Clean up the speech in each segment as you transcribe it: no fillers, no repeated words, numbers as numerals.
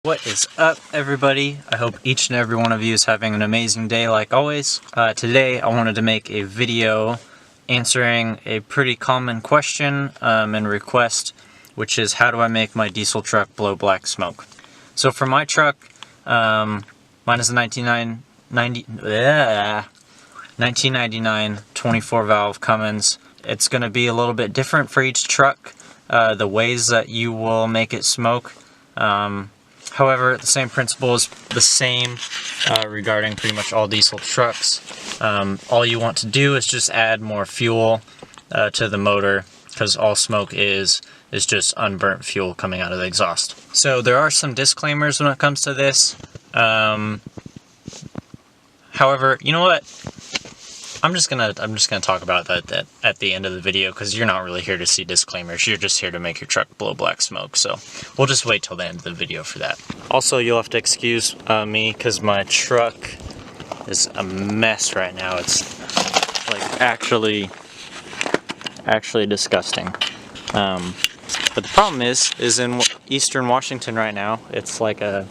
What is up, everybody? I hope each and every one of you is having an amazing day like always. Today I wanted to make a video answering a pretty common question and request, which is how do I make my diesel truck blow black smoke? So for my truck, mine is a 1999 24 valve Cummins. It's going to be a little bit different for each truck, the ways that you will make it smoke. However, the same principle is the same regarding pretty much all diesel trucks. All you want to do is just add more fuel to the motor, because all smoke is just unburnt fuel coming out of the exhaust. So there are some disclaimers when it comes to this. However, you know what? I'm just gonna talk about that at the end of the video, because you're not really here to see disclaimers. You're just here to make your truck blow black smoke. So we'll just wait till the end of the video for that. Also, you'll have to excuse me because my truck is a mess right now. It's like actually disgusting. But the problem is in eastern Washington right now, it's like a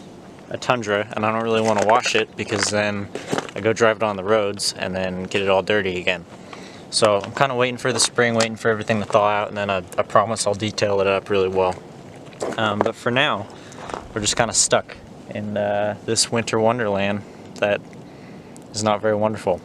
tundra, and I don't really want to wash it because then I go drive it on the roads and then get it all dirty again. So I'm kind of waiting for the spring, waiting for everything to thaw out, and then I promise I'll detail it up really well. But for now, we're just kind of stuck in this winter wonderland that is not very wonderful.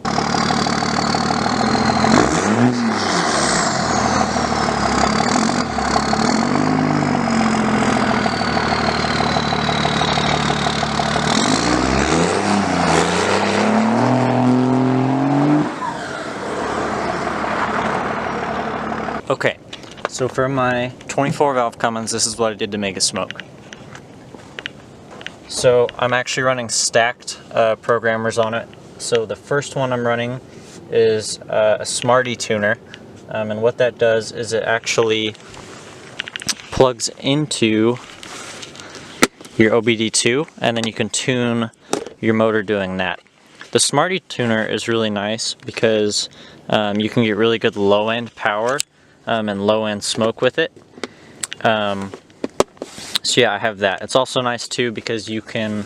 Okay, so for my 24 valve Cummins, this is what I did to make it smoke. So I'm actually running stacked programmers on it. So the first one I'm running is a Smarty tuner, and what that does is it actually plugs into your OBD2, and then you can tune your motor doing that. The Smarty tuner is really nice because you can get really good low-end power and low-end smoke with it. So yeah, I have that. It's also nice too because you can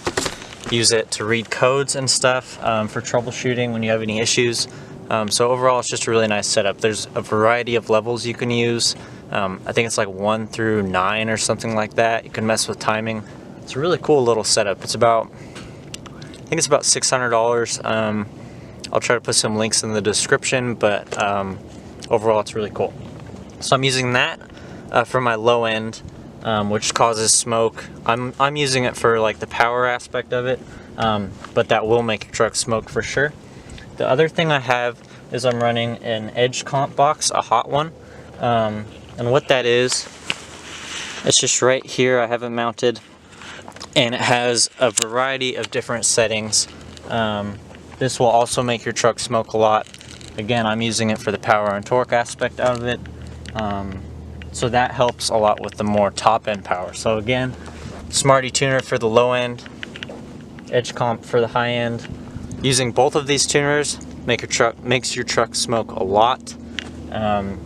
use it to read codes and stuff for troubleshooting when you have any issues. So overall, it's just a really nice setup. There's a variety of levels you can use. I think it's like 1 through 9 or something like that. You can mess with timing. It's a really cool little setup. It's about, I think it's about $600. I'll try to put some links in the description, but overall, it's really cool. So I'm using that for my low end, which causes smoke. I'm using it for like the power aspect of it, but that will make your truck smoke for sure. The other thing I have is I'm running an edge comp box, a hot one, and what that is, it's just right here. I have it mounted, and it has a variety of different settings. This will also make your truck smoke a lot. Again, I'm using it for the power and torque aspect out of it. So that helps a lot with the more top end power. So again, Smarty tuner for the low end, edge comp for the high end. Using both of these tuners makes your truck smoke a lot, and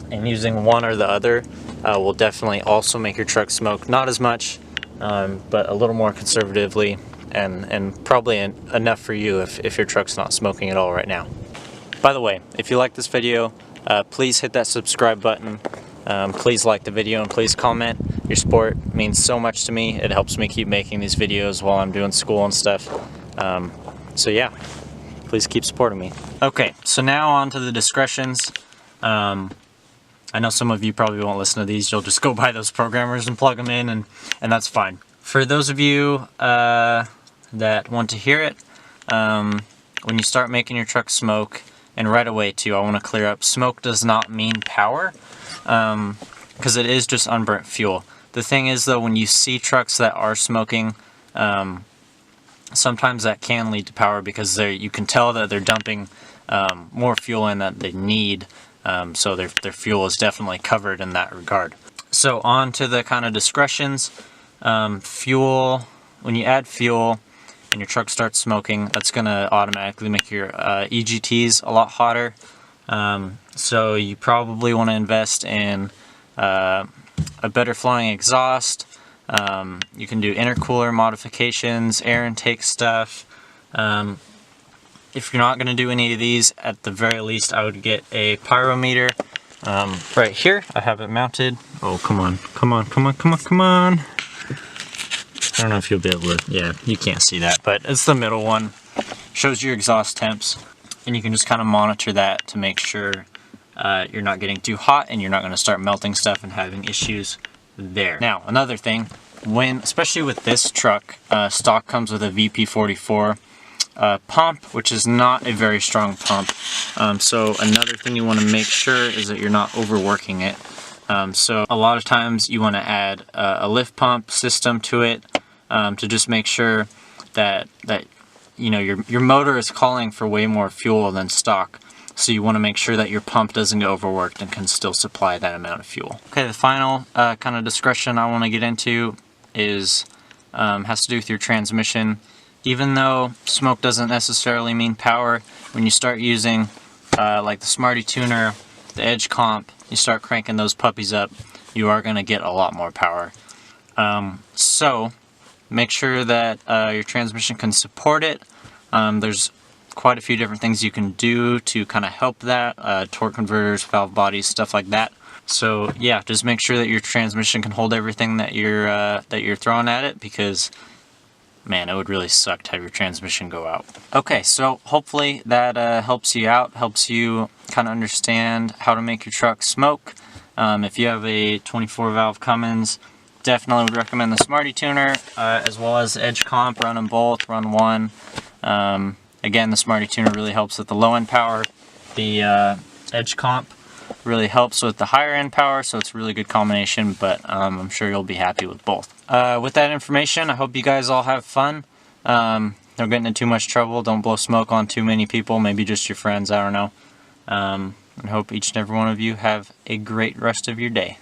using one or the other will definitely also make your truck smoke not as much, but a little more conservatively, and probably enough for you if your truck's not smoking at all right now. By the way, if you like this video, please hit that subscribe button. Please like the video and please comment. Your support means so much to me. It helps me keep making these videos while I'm doing school and stuff. So yeah, please keep supporting me. Okay, so now on to the discretions. I know some of you probably won't listen to these. You'll just go buy those programmers and plug them in, and that's fine. For those of you that want to hear it, when you start making your truck smoke, and right away too, I want to clear up, smoke does not mean power, because it is just unburnt fuel. The thing is though, when you see trucks that are smoking, sometimes that can lead to power, because you can tell that they're dumping more fuel in than they need, so their fuel is definitely covered in that regard. So on to the kind of discretions. Fuel, when you add fuel and your truck starts smoking, that's going to automatically make your EGTs a lot hotter. So you probably want to invest in a better flowing exhaust, You can do intercooler modifications, air intake stuff. If you're not going to do any of these, at the very least I would get a pyrometer. Right here I have it mounted. Oh, come on, come on, come on, come on, come on. I don't know if you'll be able to, yeah, you can't see that, but it's the middle one. Shows your exhaust temps, and you can just kind of monitor that to make sure you're not getting too hot and you're not going to start melting stuff and having issues there. Now, another thing, especially with this truck, stock comes with a VP44 pump, which is not a very strong pump. So another thing you want to make sure is that you're not overworking it. So a lot of times you want to add a lift pump system to it to just make sure that you know your motor is calling for way more fuel than stock. So you want to make sure that your pump doesn't get overworked and can still supply that amount of fuel. Okay, the final kind of discussion I want to get into is has to do with your transmission. Even though smoke doesn't necessarily mean power, when you start using like the Smarty Tuner, the Edge Comp, you start cranking those puppies up, you are going to get a lot more power. So make sure that your transmission can support it. There's quite a few different things you can do to kind of help that, torque converters, valve bodies, stuff like that. So yeah, just make sure that your transmission can hold everything that you're throwing at it, because man, it would really suck to have your transmission go out. Okay, so hopefully that helps you out, helps you kind of understand how to make your truck smoke. If you have a 24 valve Cummins, definitely would recommend the Smarty Tuner, as well as Edge Comp. Run them both, run one. Again, the Smarty Tuner really helps with the low end power. The Edge Comp really helps with the higher end power, so it's a really good combination, but I'm sure you'll be happy with both. With that information, I hope you guys all have fun. Don't get into too much trouble, don't blow smoke on too many people, maybe just your friends, I don't know. I hope each and every one of you have a great rest of your day.